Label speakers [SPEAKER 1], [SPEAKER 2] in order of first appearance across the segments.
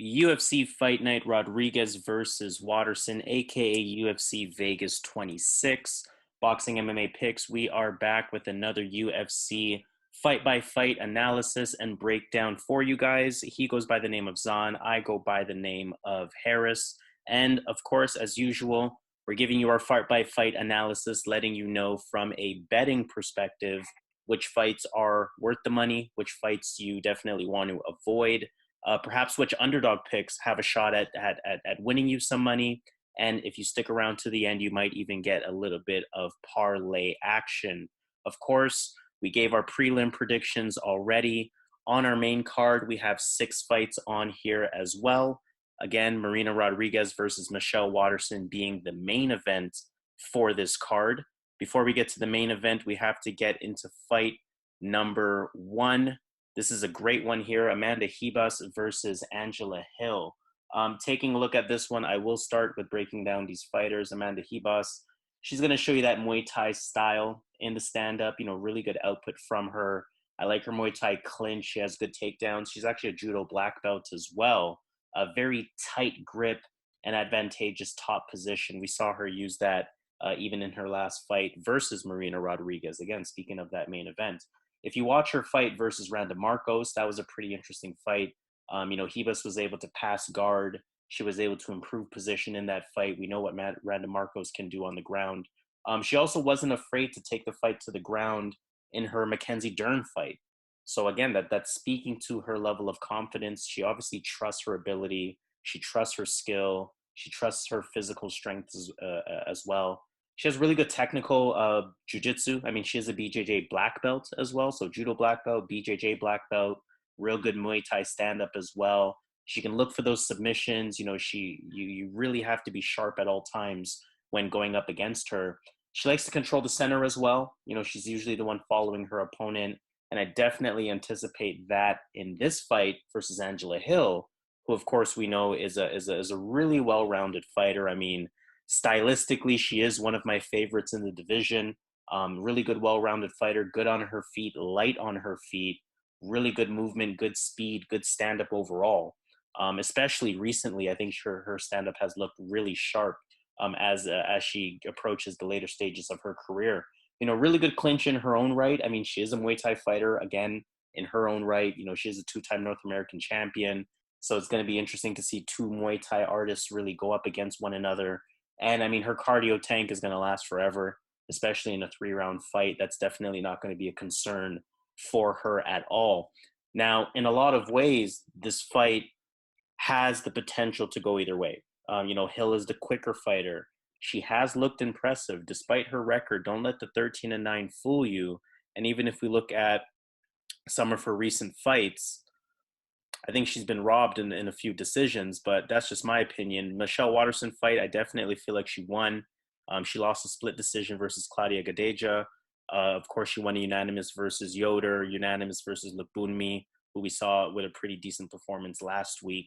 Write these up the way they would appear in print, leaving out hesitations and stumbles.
[SPEAKER 1] UFC Fight Night Rodriguez versus Waterson, aka UFC Vegas 26. Boxing MMA picks. We are back with another UFC fight by fight analysis and breakdown for you guys. He goes by the name of Zan. I go by the name of Harris. And of course, as usual, we're giving you our fight by fight analysis, letting you know from a betting perspective which fights are worth the money, which fights you definitely want to avoid. Perhaps which underdog picks have a shot at winning you some money. And if you stick around to the end, you might even get a little bit of parlay action. Of course, we gave our prelim predictions already. On our main card, we have 6 fights on here as well. Again, Marina Rodriguez versus Michelle Waterson being the main event for this card. Before we get to the main event, we have to get into fight number 1. This is a great one here, Amanda Ribas versus Angela Hill. Taking a look at this one, I will start with breaking down these fighters. Amanda Ribas, she's going to show you that Muay Thai style in the stand-up, really good output from her. I like her Muay Thai clinch. She has good takedowns. She's actually a judo black belt as well. A very tight grip and advantageous top position. We saw her use that even in her last fight versus Marina Rodriguez. Again, speaking of that main event. If you watch her fight versus Randa Marcos, that was a pretty interesting fight. Ribas was able to pass guard. She was able to improve position in that fight. We know what Randa Marcos can do on the ground. She also wasn't afraid to take the fight to the ground in her Mackenzie Dern fight. So again, that's speaking to her level of confidence. She obviously trusts her ability. She trusts her skill. She trusts her physical strength as well. She has really good technical jiu-jitsu. I mean, she is a BJJ black belt as well. So judo black belt, BJJ black belt, real good Muay Thai stand-up as well. She can look for those submissions. You really have to be sharp at all times when going up against her. She likes to control the center as well. She's usually the one following her opponent. And I definitely anticipate that in this fight versus Angela Hill, who of course we know is a really well-rounded fighter. I mean, stylistically, she is one of my favorites in the division. Really good, well-rounded fighter, good on her feet, light on her feet, really good movement, good speed, good stand-up overall. Especially recently, I think her stand-up has looked really sharp as she approaches the later stages of her career. Really good clinch in her own right. I mean, she is a Muay Thai fighter, again, in her own right. She is a 2-time North American champion. So it's going to be interesting to see 2 Muay Thai artists really go up against one another. And I mean, her cardio tank is going to last forever, especially in a 3-round fight. That's definitely not going to be a concern for her at all. Now, in a lot of ways, this fight has the potential to go either way. Hill is the quicker fighter. She has looked impressive despite her record. Don't let the 13-9 fool you. And even if we look at some of her recent fights, I think she's been robbed in a few decisions, but that's just my opinion. Michelle Waterson fight, I definitely feel like she won. She lost a split decision versus Claudia Gadeja. Of course, she won a unanimous versus Yoder, unanimous versus Lubunmi, who we saw with a pretty decent performance last week.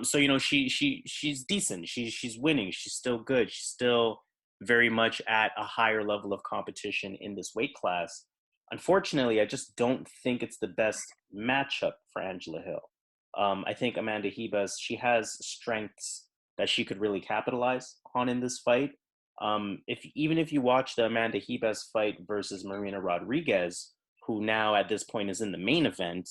[SPEAKER 1] So she's decent. She's winning. She's still good. She's still very much at a higher level of competition in this weight class. Unfortunately, I just don't think it's the best matchup for Angela Hill. I think Amanda Ribas, she has strengths that she could really capitalize on in this fight. Even if you watch the Amanda Ribas fight versus Marina Rodriguez, who now at this point is in the main event,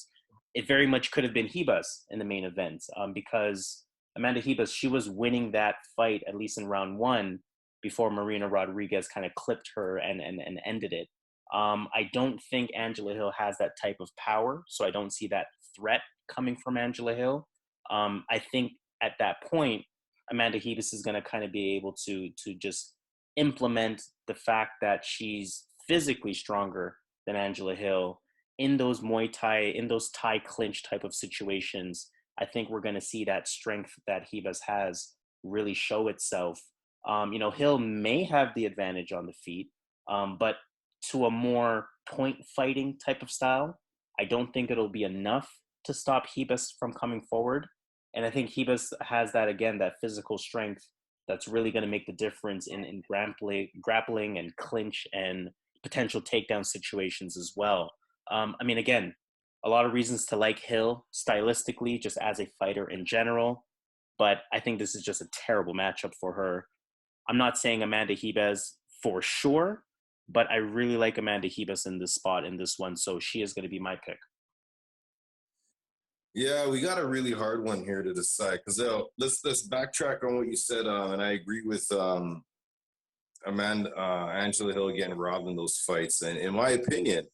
[SPEAKER 1] it very much could have been Ribas in the main event because Amanda Ribas, she was winning that fight, at least in round 1, before Marina Rodriguez kind of clipped her and ended it. I don't think Angela Hill has that type of power, so I don't see that threat coming from Angela Hill. I think at that point, Amanda Ribas is going to kind of be able to just implement the fact that she's physically stronger than Angela Hill in those Muay Thai, in those Thai clinch type of situations. I think we're going to see that strength that Ribas has really show itself. Hill may have the advantage on the feet, but to a more point fighting type of style, I don't think it'll be enough to stop Ribas from coming forward. And I think Ribas has that, again, that physical strength that's really going to make the difference in grappling and clinch and potential takedown situations as well. Again, A lot of reasons to like Hill stylistically, just as a fighter in general. But I think this is just a terrible matchup for her. I'm not saying Amanda Ribas for sure, but I really like Amanda Ribas in this spot in this one. So she is going to be my pick.
[SPEAKER 2] Yeah, we got a really hard one here to decide because let's backtrack on what you said, and I agree with Angela Hill getting robbed in those fights. And in my opinion,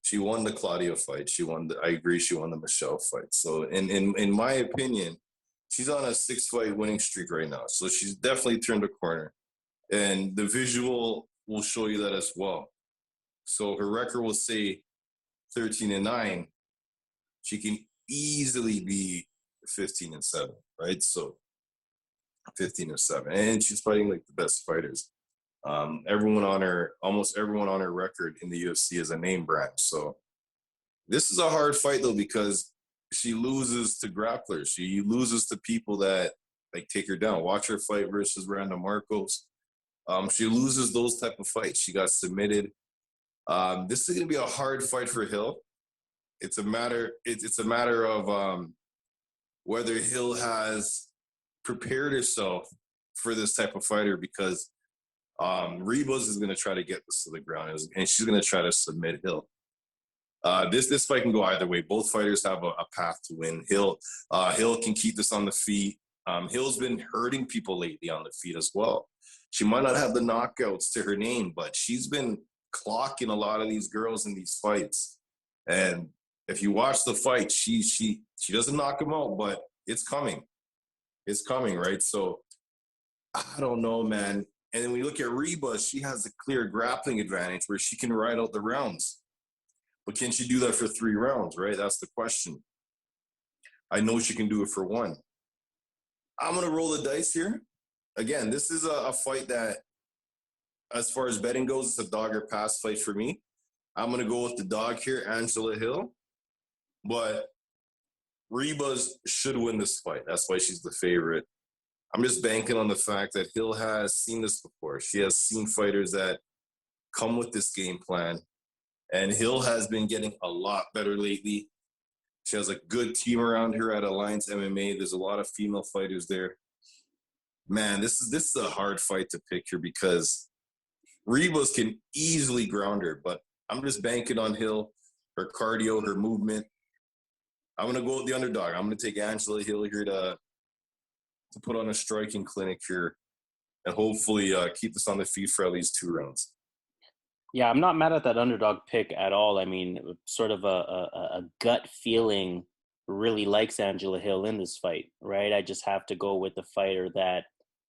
[SPEAKER 2] she won the Claudia fight. I agree, she won the Michelle fight. So in my opinion, she's on a 6-fight winning streak right now. So she's definitely turned a corner, and the visual will show you that as well. So her record will say 13-9. She can easily be 15-7, right? So 15-7, and she's fighting like the best fighters. Almost everyone on her record in the UFC is a name brand. So this is a hard fight though, because she loses to grapplers. She loses to people that like take her down. Watch her fight versus Randa Marcos. She loses those type of fights. She got submitted. This is going to be a hard fight for Hill. It's a matter of whether Hill has prepared herself for this type of fighter, because Ribas is going to try to get this to the ground, and she's going to try to submit Hill. This fight can go either way. Both fighters have a path to win. Hill can keep this on the feet. Hill's been hurting people lately on the feet as well. She might not have the knockouts to her name, but she's been clocking a lot of these girls in these fights. And if you watch the fight, she doesn't knock them out, but it's coming. It's coming, right? So I don't know, man. And then when you look at Ribas, she has a clear grappling advantage where she can ride out the rounds. But can she do that for 3 rounds, right? That's the question. I know she can do it for 1. I'm going to roll the dice here. Again, this is a fight that, as far as betting goes, it's a dog or pass fight for me. I'm going to go with the dog here, Angela Hill. But Ribas should win this fight. That's why she's the favorite. I'm just banking on the fact that Hill has seen this before. She has seen fighters that come with this game plan. And Hill has been getting a lot better lately. She has a good team around her at Alliance MMA. There's a lot of female fighters there. Man, this is a hard fight to pick here because Ribas can easily ground her, but I'm just banking on Hill, her cardio, her movement. I'm going to go with the underdog. I'm going to take Angela Hill here to put on a striking clinic here and hopefully keep this on the feet for at least 2 rounds.
[SPEAKER 1] Yeah, I'm not mad at that underdog pick at all. I mean, sort of a gut feeling really likes Angela Hill in this fight, right? I just have to go with the fighter that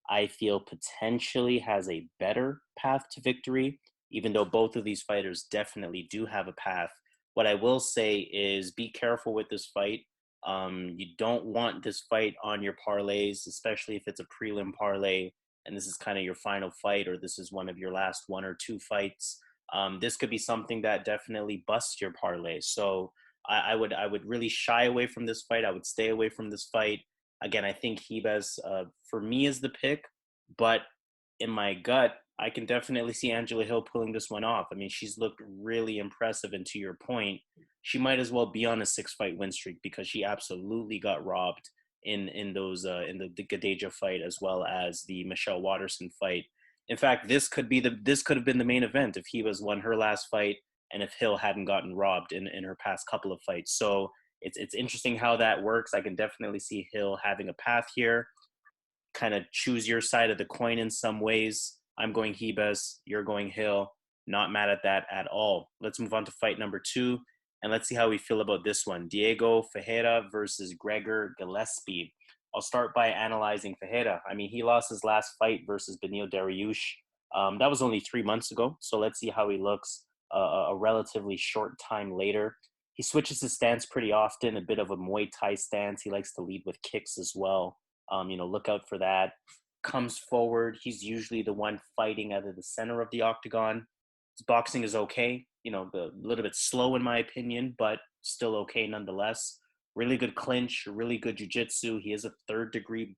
[SPEAKER 1] I feel potentially has a better path to victory, even though both of these fighters definitely do have a path. What I will say is be careful with this fight. You don't want this fight on your parlays, especially if it's a prelim parlay and this is kind of your final fight, or this is one of your last 1 or 2 fights. This could be something that definitely busts your parlay. So I would really shy away from this fight. I would stay away from this fight. Again, I think Ribas for me is the pick, but in my gut, I can definitely see Angela Hill pulling this one off. I mean, she's looked really impressive, and to your point, she might as well be on a 6-fight win streak because she absolutely got robbed in the Gadeja fight as well as the Michelle Waterson fight. In fact, this could have been the main event if Ribas won her last fight and if Hill hadn't gotten robbed in her past couple of fights. So it's interesting how that works. I can definitely see Hill having a path here. Kind of choose your side of the coin in some ways. I'm going Ribas, you're going Hill. Not mad at that at all. Let's move on to fight number 2, and let's see how we feel about this one. Diego Ferreira versus Gregor Gillespie. I'll start by analyzing Ferreira. I mean, he lost his last fight versus Beneil Dariush. That was only 3 months ago, so let's see how he looks a relatively short time later. He switches his stance pretty often, a bit of a Muay Thai stance. He likes to lead with kicks as well. Look out for that. Comes forward. He's usually the one fighting out of the center of the octagon. His boxing is okay. A little bit slow in my opinion, but still okay nonetheless. Really good clinch, really good jiu-jitsu. He is a 3rd-degree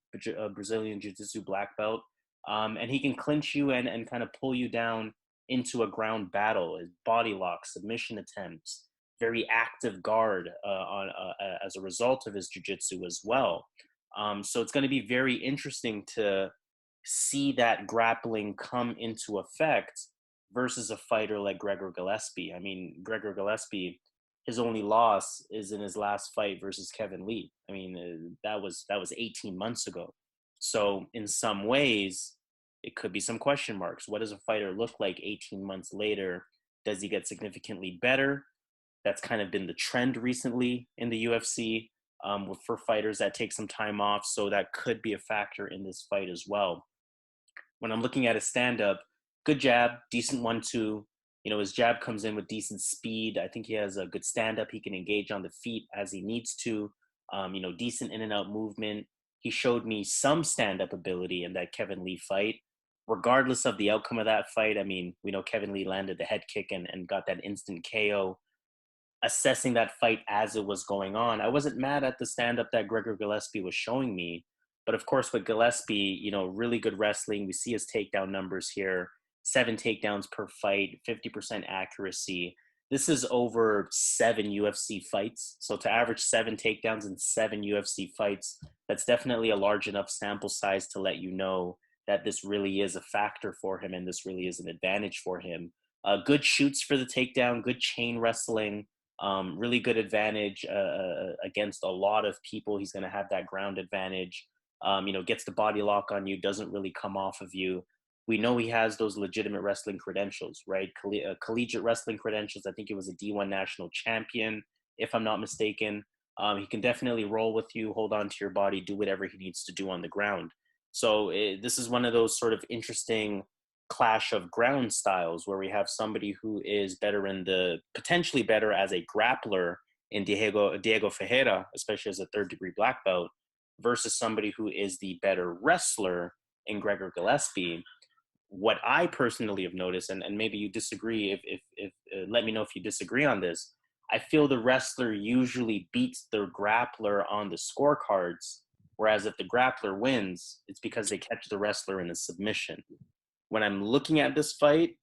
[SPEAKER 1] Brazilian jiu-jitsu black belt. And he can clinch you and kind of pull you down into a ground battle. His body lock, submission attempts. very active guard as a result of his jiu-jitsu as well. So it's going to be very interesting to see that grappling come into effect versus a fighter like Gregor Gillespie. I mean, Gregor Gillespie, his only loss is in his last fight versus Kevin Lee. I mean, that was 18 months ago. So in some ways, it could be some question marks. What does a fighter look like 18 months later? Does he get significantly better? That's kind of been the trend recently in the UFC for fighters that take some time off. So that could be a factor in this fight as well. When I'm looking at his stand-up, good jab, decent 1-2. You know, his jab comes in with decent speed. I think he has a good stand-up. He can engage on the feet as he needs to. You know, decent in and out movement. He showed me some stand-up ability in that Kevin Lee fight. Regardless of the outcome of that fight, I mean, we know Kevin Lee landed the head kick and got that instant KO. Assessing that fight as it was going on, I wasn't mad at the stand-up that Gregor Gillespie was showing me. But of course, with Gillespie, you know, really good wrestling. We see his takedown numbers here, 7 takedowns per fight, 50% accuracy. This is over 7 UFC fights. So to average 7 takedowns in 7 UFC fights, that's definitely a large enough sample size to let you know that this really is a factor for him and this really is an advantage for him. Good shoots for the takedown, good chain wrestling, really good advantage against a lot of people. He's going to have that ground advantage. You know, gets the body lock on you, doesn't really come off of you. We know he has those legitimate wrestling credentials, right? Collegiate wrestling credentials. I think he was a D1 national champion, if I'm not mistaken. He can definitely roll with you, hold on to your body, do whatever he needs to do on the ground. So this is one of those sort of interesting clash of ground styles where we have somebody who is potentially better as a grappler in Diego Ferreira, especially as a third-degree black belt, versus somebody who is the better wrestler in Gregor Gillespie. What I personally have noticed, and maybe you disagree, if let me know if you disagree on this, I feel the wrestler usually beats the grappler on the scorecards, whereas if the grappler wins, it's because they catch the wrestler in a submission. When I'm looking at this fight,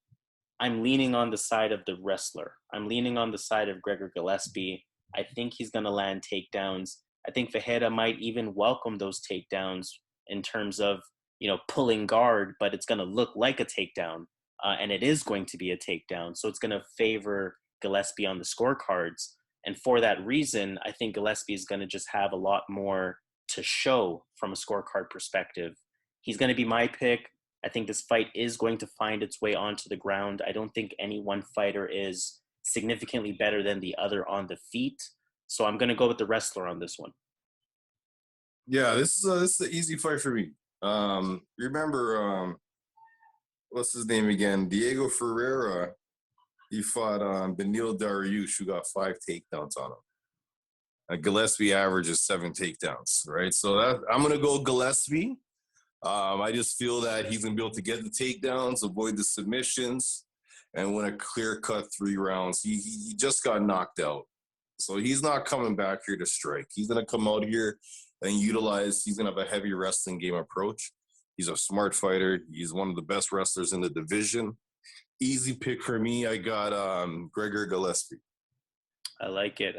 [SPEAKER 1] I'm leaning on the side of the wrestler. I'm leaning on the side of Gregor Gillespie. I think he's going to land takedowns. I think Ferreira might even welcome those takedowns in terms of, you know, pulling guard, but it's going to look like a takedown, and it is going to be a takedown. So it's going to favor Gillespie on the scorecards. And for that reason, I think Gillespie is going to just have a lot more to show from a scorecard perspective. He's going to be my pick. I think this fight is going to find its way onto the ground. I don't think any one fighter is significantly better than the other on the feet. So I'm going to go with the wrestler on this one.
[SPEAKER 2] Yeah, this is an easy fight for me. Remember, what's his name again? Diego Ferreira. He fought Beneil Dariush, who got 5 takedowns on him. Gillespie averages 7 takedowns, right? So I'm going to go Gillespie. I just feel that he's going to be able to get the takedowns, avoid the submissions, and win a clear-cut 3 rounds. He just got knocked out. So he's not coming back here to strike. He's going to come out here and he's going to have a heavy wrestling game approach. He's a smart fighter. He's one of the best wrestlers in the division. Easy pick for me. I got Gregor Gillespie.
[SPEAKER 1] I like it.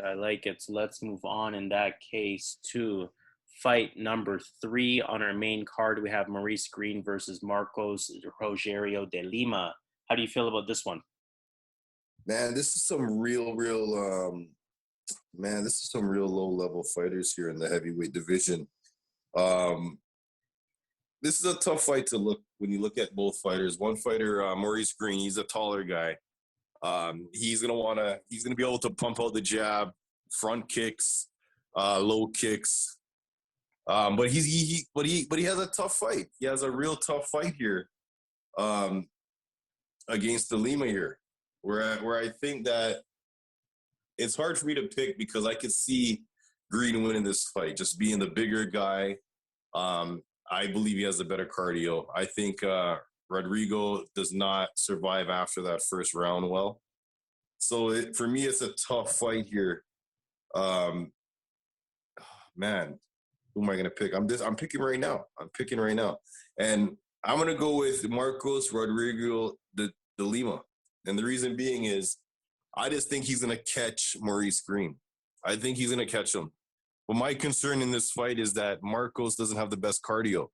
[SPEAKER 1] So let's move on in that case to fight number 3 on our main card. We have Maurice Greene versus Marcos Rogério de Lima. How do you feel about this one?
[SPEAKER 2] Man, this is some real low-level fighters here in the heavyweight division. This is a tough fight to look when you look at both fighters. One fighter, Maurice Greene, he's a taller guy. He's gonna be able to pump out the jab, front kicks, low kicks. But he has a tough fight. He has a real tough fight here against the Lima here, where I think that it's hard for me to pick because I could see Greene winning this fight, just being the bigger guy. I believe he has a better cardio. I think Rodrigo does not survive after that first round well. So for me, it's a tough fight here. Man, who am I going to pick? I'm picking right now. And I'm going to go with Marcos Rodrigo de Lima. And the reason being is I just think he's going to catch Maurice Greene. I think he's going to catch him. But my concern in this fight is that Marcos doesn't have the best cardio.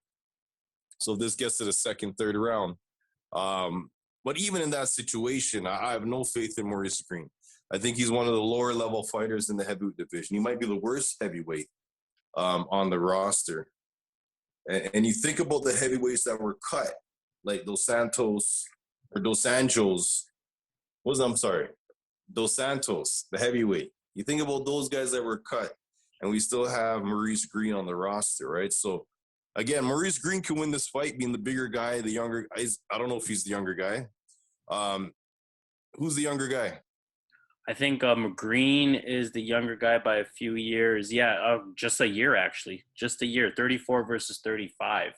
[SPEAKER 2] So if this gets to the second, third round, but even in that situation, I have no faith in Maurice Greene. I think he's one of the lower level fighters in the heavyweight division. He might be the worst heavyweight on the roster. And you think about the heavyweights that were cut, like Dos Santos, Dos Santos, the heavyweight. You think about those guys that were cut, and we still have Maurice Greene on the roster, right? So, again, Maurice Greene can win this fight, being the bigger guy, the younger. I don't know if he's the younger guy. Who's the younger guy?
[SPEAKER 1] I think Greene is the younger guy by a few years. Yeah, just a year, actually. Just a year. 34 versus 35.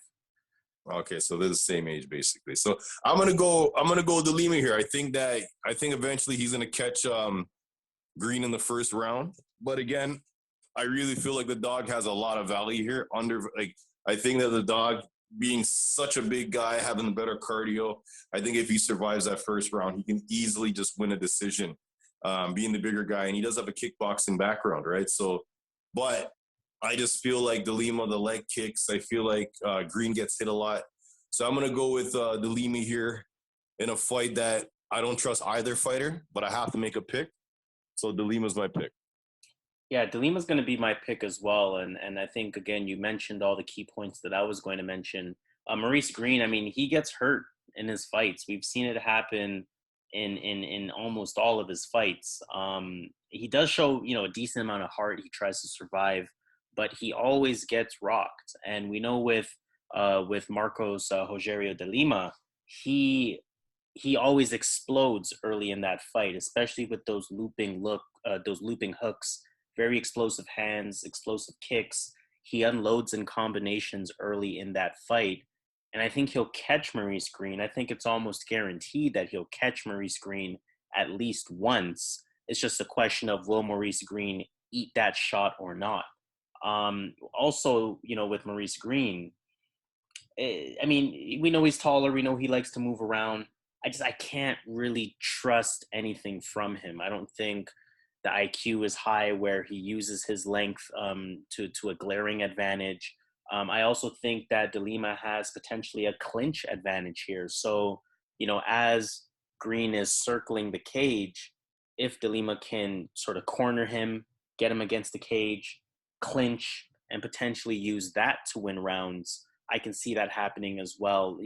[SPEAKER 2] Okay, so they're the same age basically. So I'm gonna go with Lima here. I think eventually he's gonna catch Greene in the first round. But again, I really feel like the dog has a lot of value here. I think that the dog, being such a big guy, having the better cardio, I think if he survives that first round, he can easily just win a decision. Being the bigger guy, and he does have a kickboxing background, right? So, but I just feel like the Lima, the leg kicks, I feel like Greene gets hit a lot. So I'm going to go with the Lima here in a fight that I don't trust either fighter, but I have to make a pick. So the Lima's my pick.
[SPEAKER 1] Yeah, Lima's going to be my pick as well. And I think, again, you mentioned all the key points that I was going to mention. Maurice Greene, I mean, he gets hurt in his fights. We've seen it happen in almost all of his fights. He does show, a decent amount of heart. He tries to survive, but he always gets rocked. And we know with Marcos Rogério de Lima, he always explodes early in that fight, especially with those looping hooks, very explosive hands, explosive kicks. He unloads in combinations early in that fight. And I think he'll catch Maurice Greene. I think it's almost guaranteed that he'll catch Maurice Greene at least once. It's just a question of, will Maurice Greene eat that shot or not? Also, with Maurice Greene, I mean, we know he's taller. We know he likes to move around. I can't really trust anything from him. I don't think the IQ is high where he uses his length to a glaring advantage. I also think that De Lima has potentially a clinch advantage here. So, as Greene is circling the cage, if De Lima can sort of corner him, get him against the cage, clinch, and potentially use that to win rounds, I can see that happening as well,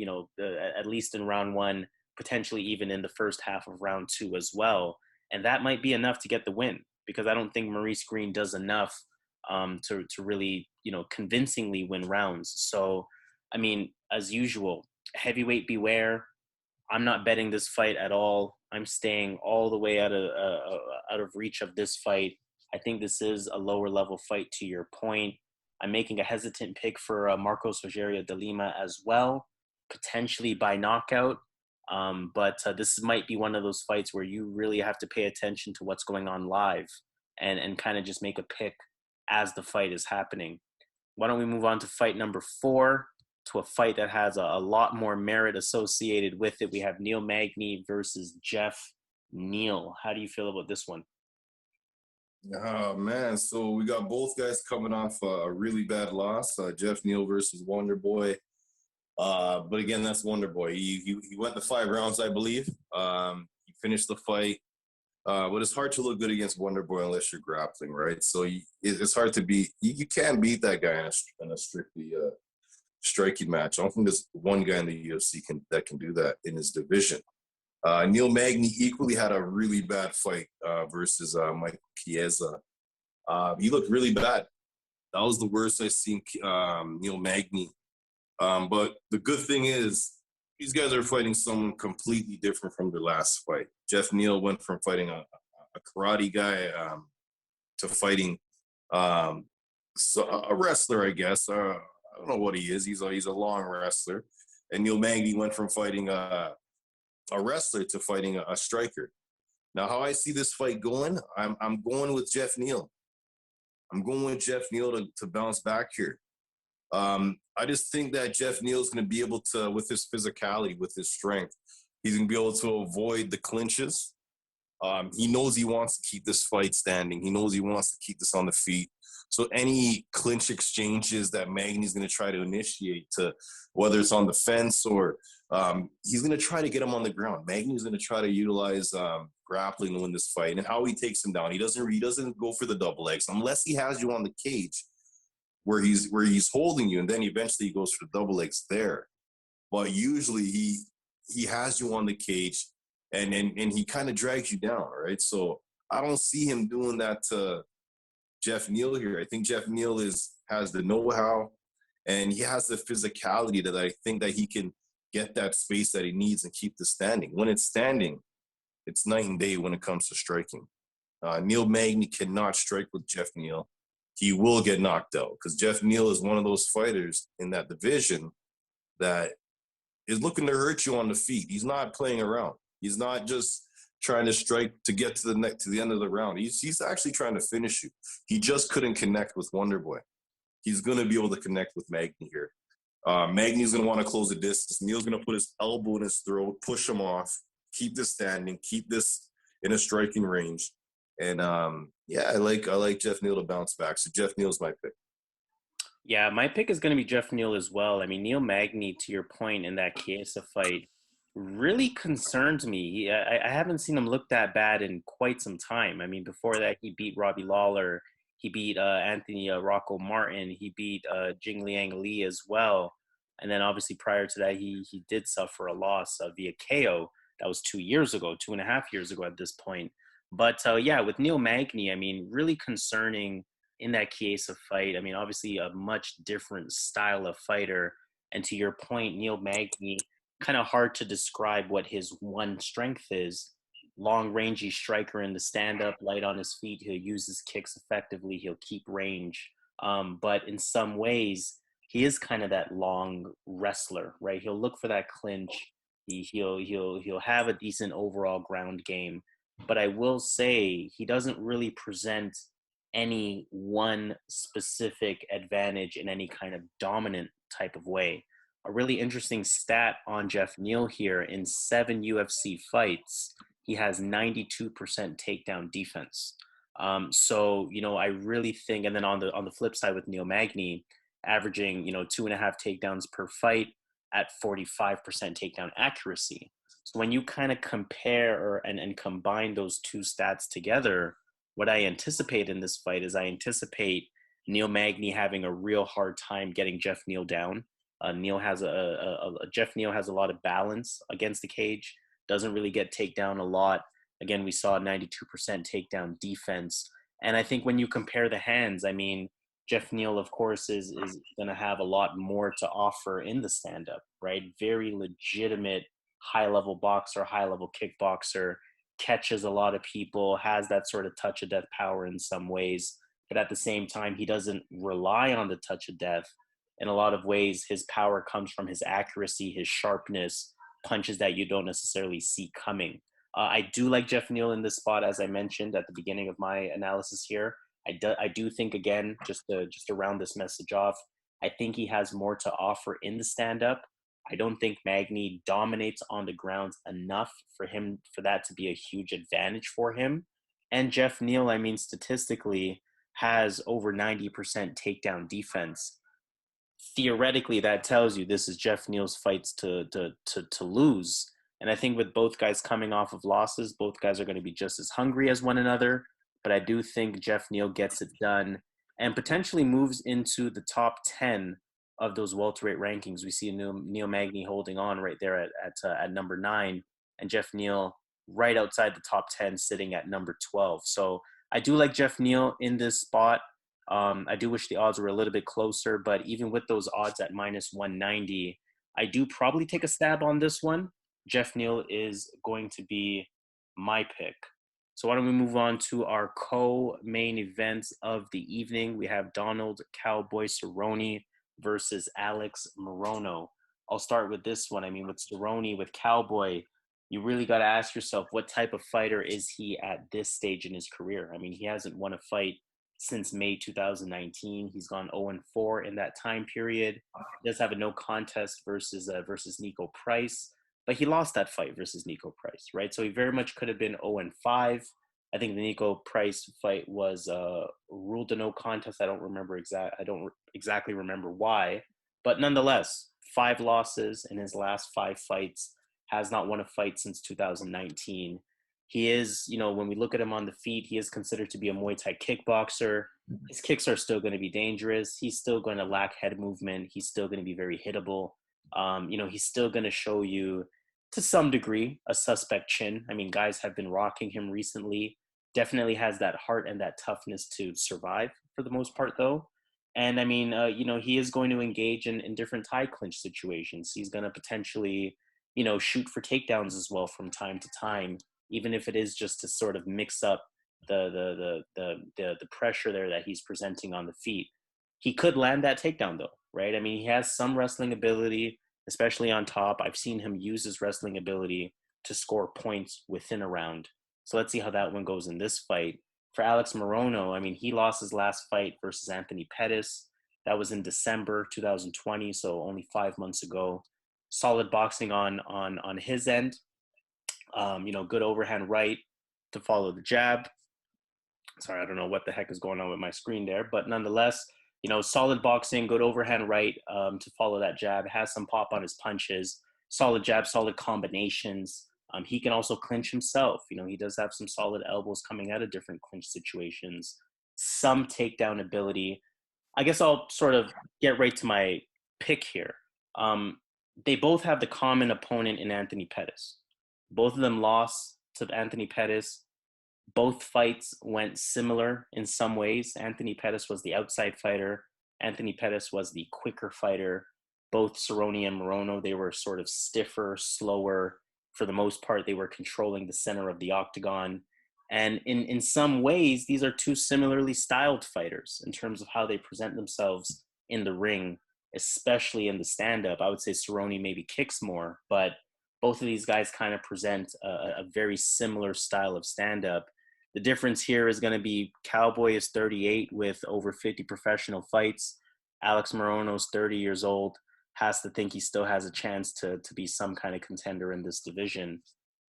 [SPEAKER 1] at least in round one, potentially even in the first half of round two as well. And that might be enough to get the win, because I don't think Maurice Greene does enough to really, convincingly win rounds. So, I mean, as usual, heavyweight beware. I'm not betting this fight at all. I'm staying all the way out of reach of this fight. I think this is a lower level fight, to your point. I'm making a hesitant pick for Marcos Rogério de Lima as well, potentially by knockout. But this might be one of those fights where you really have to pay attention to what's going on live and kind of just make a pick as the fight is happening. Why don't we move on to fight number 4, to a fight that has a lot more merit associated with it. We have Neal Magny versus Geoff Neal. How do you feel about this one?
[SPEAKER 2] Oh, man. So we got both guys coming off a really bad loss. Geoff Neal versus Wonder Boy. But again, that's Wonder Boy. He went the 5 rounds, I believe. He finished the fight. But it's hard to look good against Wonder Boy unless you're grappling, right? So it's hard to beat. You can't beat that guy in a strictly striking match. I don't think there's one guy in the UFC that can do that in his division. Neal Magny equally had a really bad fight versus Mike Chiesa. He looked really bad. That was the worst I've seen Neal Magny. But the good thing is, these guys are fighting someone completely different from their last fight. Geoff Neal went from fighting a karate guy to fighting a wrestler, I guess. I don't know what he is. He's a long wrestler. And Neal Magny went from fighting a wrestler to fighting a striker. Now, how I see this fight going, I'm going with Geoff Neal. I'm going with Geoff Neal to bounce back here. I just think that Geoff Neal is going to be able to, with his physicality, with his strength, he's going to be able to avoid the clinches. He knows he wants to keep this fight standing. He knows he wants to keep this on the feet. So any clinch exchanges that Magny's going to try to initiate, to whether it's on the fence or he's going to try to get him on the ground. Magny's going to try to utilize grappling to win this fight. And how he takes him down, he doesn't go for the double legs unless he has you on the cage where he's holding you, and then eventually he goes for the double legs there. But usually he has you on the cage, and he kind of drags you down, right? So I don't see him doing that to Geoff Neal here. I think Geoff Neal has the know-how, and he has the physicality that I think that he can get that space that he needs and keep the standing. When it's standing, it's night and day when it comes to striking. Neal Magny cannot strike with Geoff Neal. He will get knocked out because Geoff Neal is one of those fighters in that division that is looking to hurt you on the feet. He's not playing around. He's not just trying to strike to get to the end of the round. He's actually trying to finish you. He just couldn't connect with Wonderboy. He's going to be able to connect with Magny here. Magny's going to want to close the distance. Neal's going to put his elbow in his throat, push him off, keep this standing, keep this in a striking range. And I like Geoff Neal to bounce back. So Geoff Neal's my pick.
[SPEAKER 1] Yeah, my pick is going to be Geoff Neal as well. I mean, Neal Magny, to your point in that Chiesa fight, really concerns me. I haven't seen him look that bad in quite some time. I mean, before that, he beat Robbie Lawler. He beat Anthony Rocco Martin. He beat Jing Liang Li as well. And then obviously prior to that, he did suffer a loss via KO. That was 2 years ago, 2.5 years ago at this point. But with Neal Magny, I mean, really concerning in that Chiesa fight. I mean, obviously a much different style of fighter. And to your point, Neal Magny, kind of hard to describe what his one strength is. Long rangey striker in the stand-up, light on his feet. He'll use his kicks effectively. He'll keep range. But in some ways, he is kind of that long wrestler, right? He'll look for that clinch. He'll have a decent overall ground game. But I will say he doesn't really present any one specific advantage in any kind of dominant type of way. A really interesting stat on Geoff Neal here: in 7 UFC fights, he has 92% takedown defense. I really think, and then on the flip side with Neal Magny, averaging 2.5 takedowns per fight at 45% takedown accuracy. So when you kind of compare and combine those two stats together, what I anticipate in this fight is I anticipate Neal Magny having a real hard time getting Geoff Neal down. Geoff Neal has a lot of balance against the cage, doesn't really get takedown a lot. Again, we saw 92% takedown defense. And I think when you compare the hands, I mean, Geoff Neal, of course, is going to have a lot more to offer in the stand-up, right? Very legitimate high-level boxer, high-level kickboxer, catches a lot of people, has that sort of touch of death power in some ways. But at the same time, he doesn't rely on the touch of death. In a lot of ways, his power comes from his accuracy, his sharpness, punches that you don't necessarily see coming. I do like Geoff Neal in this spot, as I mentioned at the beginning of my analysis here. I do think, again, just to round this message off, I think he has more to offer in the stand-up. I don't think Magny dominates on the ground enough for that to be a huge advantage for him. And Geoff Neal, I mean, statistically, has over 90% takedown defense. Theoretically, that tells you this is Geoff Neal's fights to lose. And I think with both guys coming off of losses, both guys are going to be just as hungry as one another. But I do think Geoff Neal gets it done and potentially moves into the top 10 of those welterweight rankings. We see Neal Magny holding on right there at number 9, and Geoff Neal right outside the top 10, sitting at number 12. So I do like Geoff Neal in this spot. I do wish the odds were a little bit closer, but even with those odds at minus 190, I do probably take a stab on this one. Geoff Neal is going to be my pick. So why don't we move on to our co-main events of the evening. We have Donald Cowboy Cerrone versus Alex Morono. I'll start with this one. I mean, with Cerrone, with Cowboy, you really got to ask yourself, what type of fighter is he at this stage in his career? I mean, he hasn't won a fight since May 2019. He's gone 0-4 in that time period. He does have a no contest versus Nico Price. but he lost that fight versus Nico Price, right? So he very much could have been 0-5. I think the Nico Price fight was ruled a no contest. I don't exactly remember why, but nonetheless, 5 losses in his last 5 fights. Has not won a fight since 2019. He is, when we look at him on the feet, he is considered to be a Muay Thai kickboxer. His kicks are still going to be dangerous. He's still going to lack head movement. He's still going to be very hittable. He's still going to show you, to some degree, a suspect chin. I mean, guys have been rocking him recently. Definitely has that heart and that toughness to survive for the most part, though. And I mean, he is going to engage in different tie clinch situations. He's going to potentially, shoot for takedowns as well from time to time, even if it is just to sort of mix up the pressure there that he's presenting on the feet. He could land that takedown though, right? I mean, he has some wrestling ability, especially on top. I've seen him use his wrestling ability to score points within a round. So let's see how that one goes in this fight. For Alex Morono, I mean, he lost his last fight versus Anthony Pettis. That was in December 2020, so only 5 months ago. Solid boxing on his end. Good overhand right to follow the jab. Sorry, I don't know what the heck is going on with my screen there, but nonetheless, solid boxing, good overhand right to follow that jab. Has some pop on his punches. Solid jab, solid combinations. He can also clinch himself. He does have some solid elbows coming out of different clinch situations. Some takedown ability. I guess I'll sort of get right to my pick here. They both have the common opponent in Anthony Pettis. Both of them lost to Anthony Pettis. Both fights went similar in some ways. Anthony Pettis was the outside fighter. Anthony Pettis was the quicker fighter. Both Cerrone and Morono, they were sort of stiffer, slower. For the most part, they were controlling the center of the octagon. And in some ways, these are two similarly styled fighters in terms of how they present themselves in the ring, especially in the stand-up. I would say Cerrone maybe kicks more, but both of these guys kind of present a very similar style of stand-up. The difference here is going to be Cowboy is 38 with over 50 professional fights. Alex Morono's 30 years old, has to think he still has a chance to be some kind of contender in this division.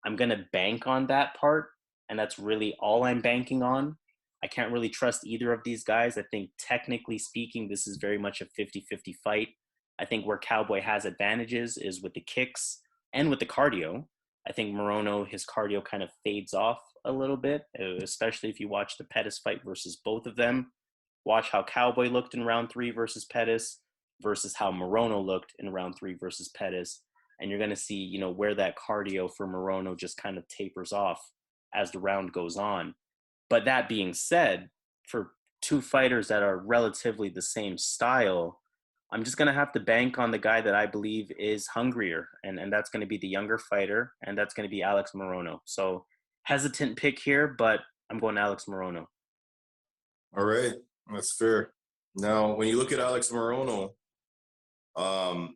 [SPEAKER 1] I'm going to bank on that part, and that's really all I'm banking on. I can't really trust either of these guys. I think technically speaking, this is very much a 50-50 fight. I think where Cowboy has advantages is with the kicks and with the cardio. I think Morono, his cardio kind of fades off a little bit, especially if you watch the Pettis fight versus both of them. Watch how Cowboy looked in round 3 versus Pettis versus how Morono looked in round 3 versus Pettis. And you're going to see, where that cardio for Morono just kind of tapers off as the round goes on. But that being said, for two fighters that are relatively the same style, I'm just going to have to bank on the guy that I believe is hungrier, and that's going to be the younger fighter, and that's going to be Alex Morono. So hesitant pick here, but I'm going Alex Morono.
[SPEAKER 2] All right, that's fair. Now, when you look at Alex Morono, I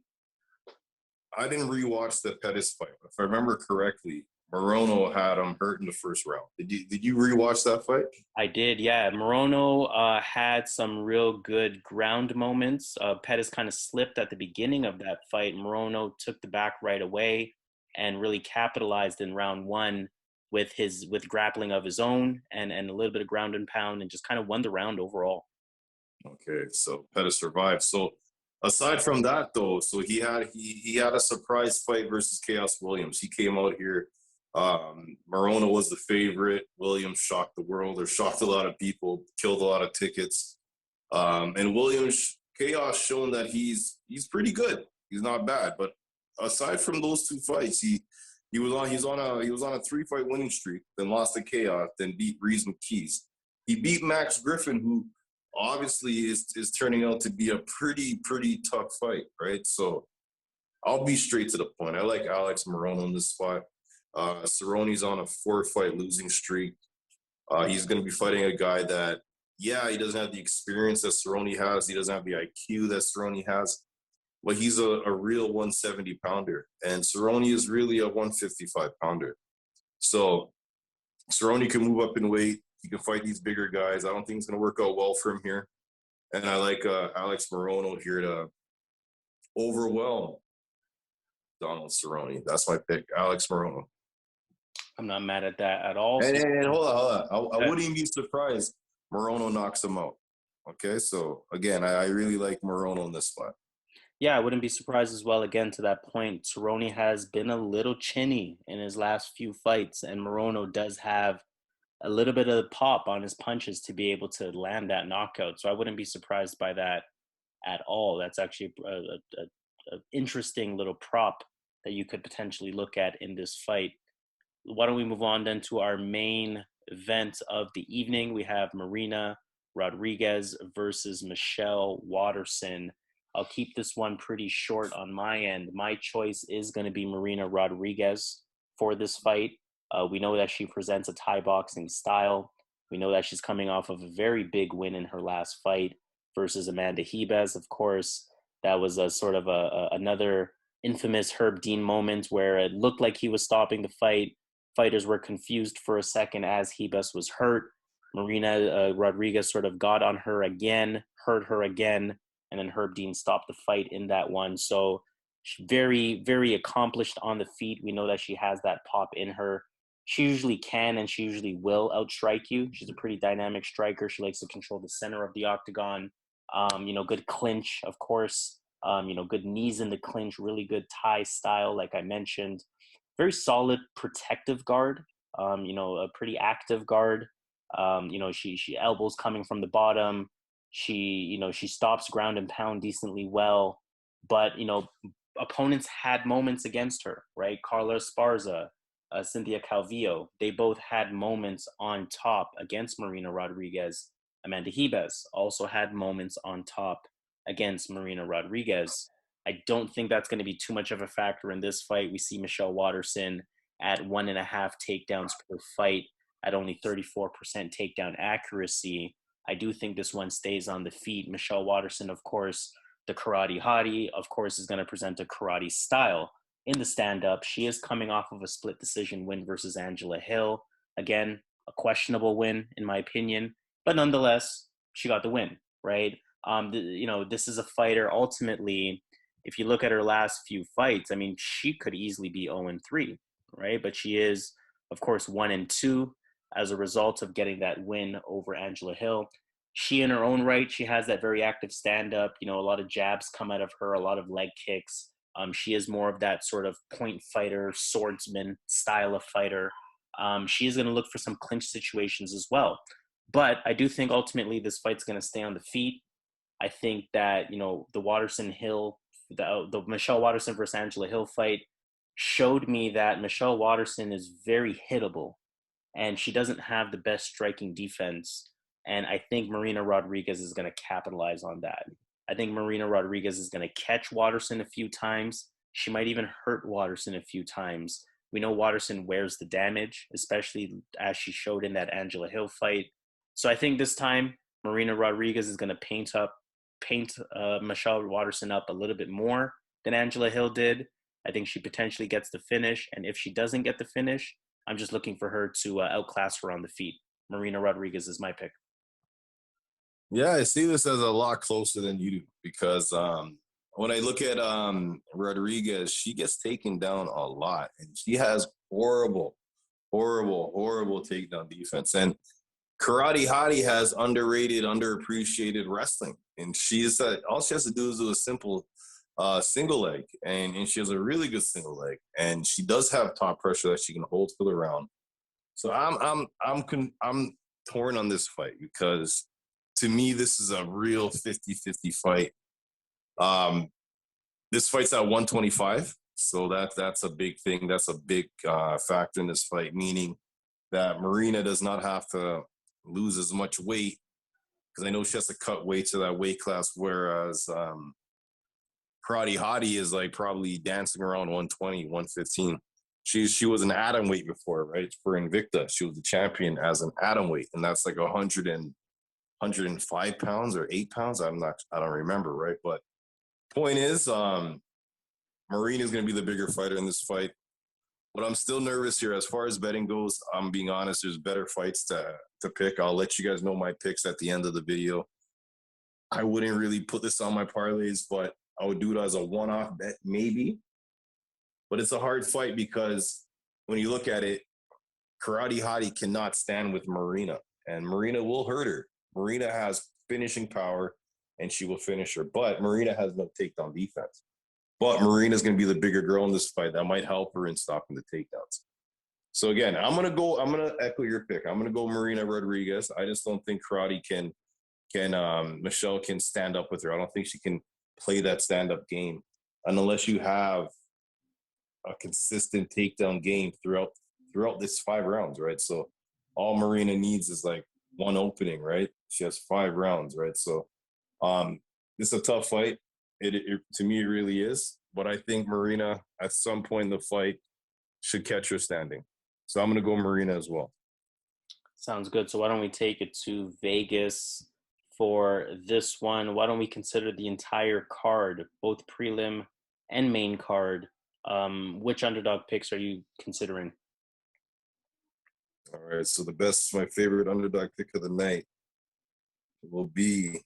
[SPEAKER 2] didn't rewatch the Pettis fight. If I remember correctly, Morono had him hurt in the first round. Did you rewatch that fight?
[SPEAKER 1] I did, yeah. Morono had some real good ground moments. Pettis kind of slipped at the beginning of that fight. Morono took the back right away and really capitalized in round 1 with grappling of his own and a little bit of ground and pound, and just kind of won the round overall.
[SPEAKER 2] Okay, so Pettis survived. So aside from that, though, so he had a surprise fight versus Chaos Williams. He came out here. Morono was the favorite. Williams shocked the world, or shocked a lot of people, killed a lot of tickets. And Williams, Chaos shown that he's pretty good. He's not bad. But aside from those 2 fights, he was on a 3-fight winning streak, then lost to Chaos, then beat Reese McKees. He beat Max Griffin, who obviously is turning out to be a pretty tough fight, right? So I'll be straight to the point. I like Alex Morono in this spot. Cerrone's on a 4-fight losing streak. He's going to be fighting a guy that, he doesn't have the experience that Cerrone has. He doesn't have the IQ that Cerrone has. But he's a real 170-pounder. And Cerrone is really a 155-pounder. So Cerrone can move up in weight. He can fight these bigger guys. I don't think it's going to work out well for him here. And I like Alex Morono here to overwhelm Donald Cerrone. That's my pick. Alex Morono.
[SPEAKER 1] I'm not mad at that at all.
[SPEAKER 2] And hold on. I wouldn't be surprised Morono knocks him out. Okay, so again, I really like Morono in this spot.
[SPEAKER 1] Yeah, I wouldn't be surprised as well. Again, to that point, Cerrone has been a little chinny in his last few fights, and Morono does have a little bit of pop on his punches to be able to land that knockout. So I wouldn't be surprised by that at all. That's actually a interesting little prop that you could potentially look at in this fight. Why don't we move on then to our main event of the evening? We have Marina Rodriguez versus Michelle Waterson. I'll keep this one pretty short on my end. My choice is going to be Marina Rodriguez for this fight. We know that she presents a Thai boxing style. We know that she's coming off of a very big win in her last fight versus Amanda Ribas. Of course, that was a sort of another infamous Herb Dean moment where it looked like he was stopping the fight. Fighters were confused for a second as Ribas was hurt. Marina Rodriguez sort of got on her again, hurt her again, and then Herb Dean stopped the fight in that one. So very, very accomplished on the feet. We know that she has that pop in her. She usually can and she usually will outstrike you. She's a pretty dynamic striker. She likes to control the center of the octagon. Good clinch, of course. Good knees in the clinch, really good Thai style, like I mentioned. Very solid protective guard, a pretty active guard. She elbows coming from the bottom. She stops ground and pound decently well. But, opponents had moments against her, right? Carla Esparza, Cynthia Calvillo, they both had moments on top against Marina Rodriguez. Amanda Ribas also had moments on top against Marina Rodriguez. I don't think that's going to be too much of a factor in this fight. We see Michelle Waterson at 1.5 takedowns per fight at only 34% takedown accuracy. I do think this one stays on the feet. Michelle Waterson, of course, the karate hottie, of course, is going to present a karate style in the stand-up. She is coming off of a split decision win versus Angela Hill. Again, a questionable win, in my opinion. But nonetheless, she got the win, right? This is a fighter, ultimately, if you look at her last few fights, I mean, she could easily be 0-3, right? But she is, of course, 1-2 as a result of getting that win over Angela Hill. She, in her own right, she has that very active stand-up. A lot of jabs come out of her, a lot of leg kicks. She is more of that sort of point fighter, swordsman style of fighter. She is going to look for some clinch situations as well. But I do think ultimately this fight's going to stay on the feet. I think that, the Waterson-Hill, the Michelle Waterson versus Angela Hill fight showed me that Michelle Waterson is very hittable and she doesn't have the best striking defense. And I think Marina Rodriguez is going to capitalize on that. I think Marina Rodriguez is going to catch Waterson a few times. She might even hurt Waterson a few times. We know Waterson wears the damage, especially as she showed in that Angela Hill fight. So I think this time Marina Rodriguez is going to paint Michelle Waterson up a little bit more than Angela Hill did. I think she potentially gets the finish. And if she doesn't get the finish, I'm just looking for her to outclass her on the feet. Marina Rodriguez is my pick.
[SPEAKER 2] Yeah, I see this as a lot closer than you do because when I look at Rodriguez, she gets taken down a lot and she has horrible takedown defense. And Karate Hottie has underrated, underappreciated wrestling. And she's all she has to do is do a simple single leg. And she has a really good single leg. And she does have top pressure that she can hold for the round. So I'm torn on this fight because to me, this is a real 50-50 fight. This fight's at 125. So that's a big thing. That's a big factor in this fight, meaning that Marina does not have to lose as much weight because I know she has to cut weight to that weight class, whereas Karate Hottie is like probably dancing around 120, 115. She was an atomweight before, right? For Invicta, she was the champion as an atomweight, and that's like 105 pounds or 8 pounds. I don't remember, right? But point is, Marina is going to be the bigger fighter in this fight. But I'm still nervous here. As far as betting goes, I'm being honest, there's better fights to pick. I'll let you guys know my picks at the end of the video. I wouldn't really put this on my parlays, but I would do it as a one-off bet, maybe. But it's a hard fight because when you look at it, Karate Hottie cannot stand with Marina, and Marina will hurt her. Marina has finishing power, and she will finish her. But Marina has no takedown defense. But Marina's going to be the bigger girl in this fight. That might help her in stopping the takedowns. So again, I'm gonna echo your pick. I'm gonna go Marina Rodriguez. I just don't think Karate can Michelle can stand up with her. I don't think she can play that stand-up game. And unless you have a consistent takedown game throughout this 5 rounds, right? So all Marina needs is like one opening, right? She has 5 rounds, right? So it's a tough fight. It to me, it really is. But I think Marina, at some point in the fight, should catch her standing. So I'm going to go Marina as well.
[SPEAKER 1] Sounds good. So why don't we take it to Vegas for this one? Why don't we consider the entire card, both prelim and main card? Which underdog picks are you considering?
[SPEAKER 2] All right. So my favorite underdog pick of the night will be,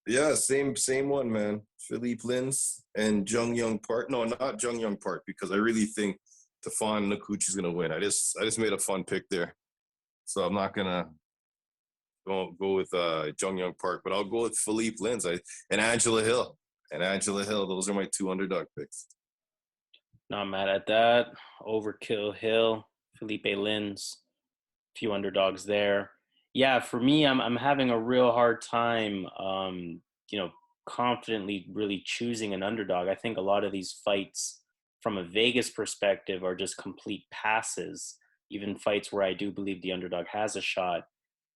[SPEAKER 2] yeah, same one, man. Philippe Lins and Jung Young Park. No, not Jung Young Park, because I really think Tafon Nkuchi is gonna win. I just made a fun pick there, so I'm not gonna go with Jung Young Park, but I'll go with Philippe Lins and Angela Hill. Those are my 2 underdog picks.
[SPEAKER 1] Not mad at that. Overkill Hill, Felipe Lins, few underdogs there. Yeah, for me, I'm having a real hard time, confidently really choosing an underdog. I think a lot of these fights, from a Vegas perspective, are just complete passes. Even fights where I do believe the underdog has a shot.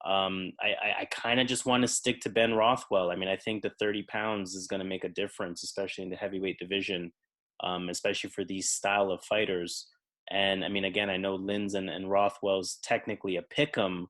[SPEAKER 1] I kind of just want to stick to Ben Rothwell. I mean, I think the 30 pounds is going to make a difference, especially in the heavyweight division, especially for these style of fighters. And I mean, again, I know Lins and Rothwell's technically a pick'em,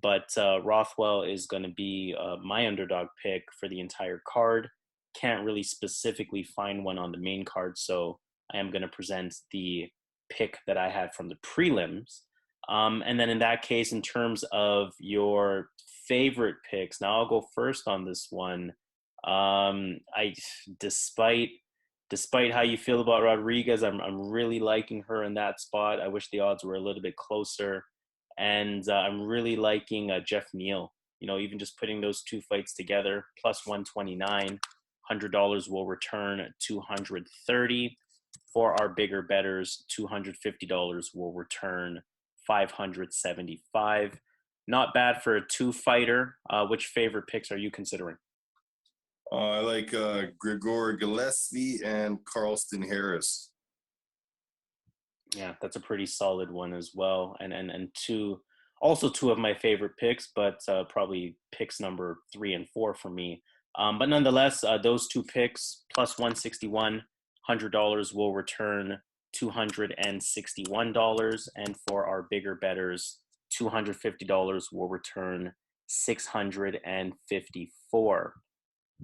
[SPEAKER 1] but Rothwell is going to be my underdog pick for the entire card. Can't really specifically find one on the main card, so I am going to present the pick that I had from the prelims. And then in that case, in terms of your favorite picks, now I'll go first on this one. Despite how you feel about Rodriguez, I'm really liking her in that spot. I wish the odds were a little bit closer. And I'm really liking Geoff Neal. Even just putting those 2 fights together, plus 129, $100 will return $230. For our bigger bettors, $250 will return $575. Not bad for a 2-fighter. Which favorite picks are you considering?
[SPEAKER 2] I like Gregor Gillespie and Carlston Harris.
[SPEAKER 1] Yeah, that's a pretty solid one as well. And 2 of my favorite picks, but probably picks number 3 and 4 for me. But nonetheless, those 2 picks plus 161, $100 will return $261. And for our bigger bettors, $250 will return $654.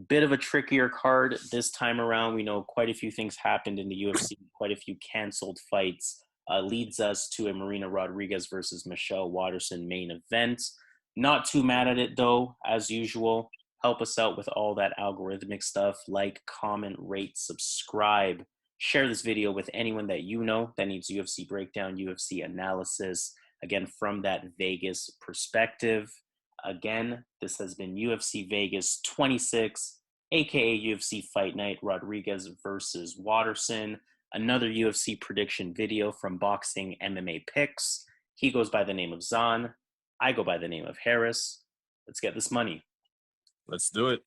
[SPEAKER 1] Bit of a trickier card this time around. We know quite a few things happened in the UFC, quite a few canceled fights. Leads us to a Marina Rodriguez versus Michelle Waterson main event. Not too mad at it, though, as usual. Help us out with all that algorithmic stuff. Like, comment, rate, subscribe. Share this video with anyone that you know that needs UFC breakdown, UFC analysis, again, from that Vegas perspective. Again, this has been UFC Vegas 26, aka UFC Fight Night, Rodriguez versus Waterson. Another UFC prediction video from Boxingmmapicks. He goes by the name of Zan. I go by the name of Harris. Let's get this money.
[SPEAKER 2] Let's do it.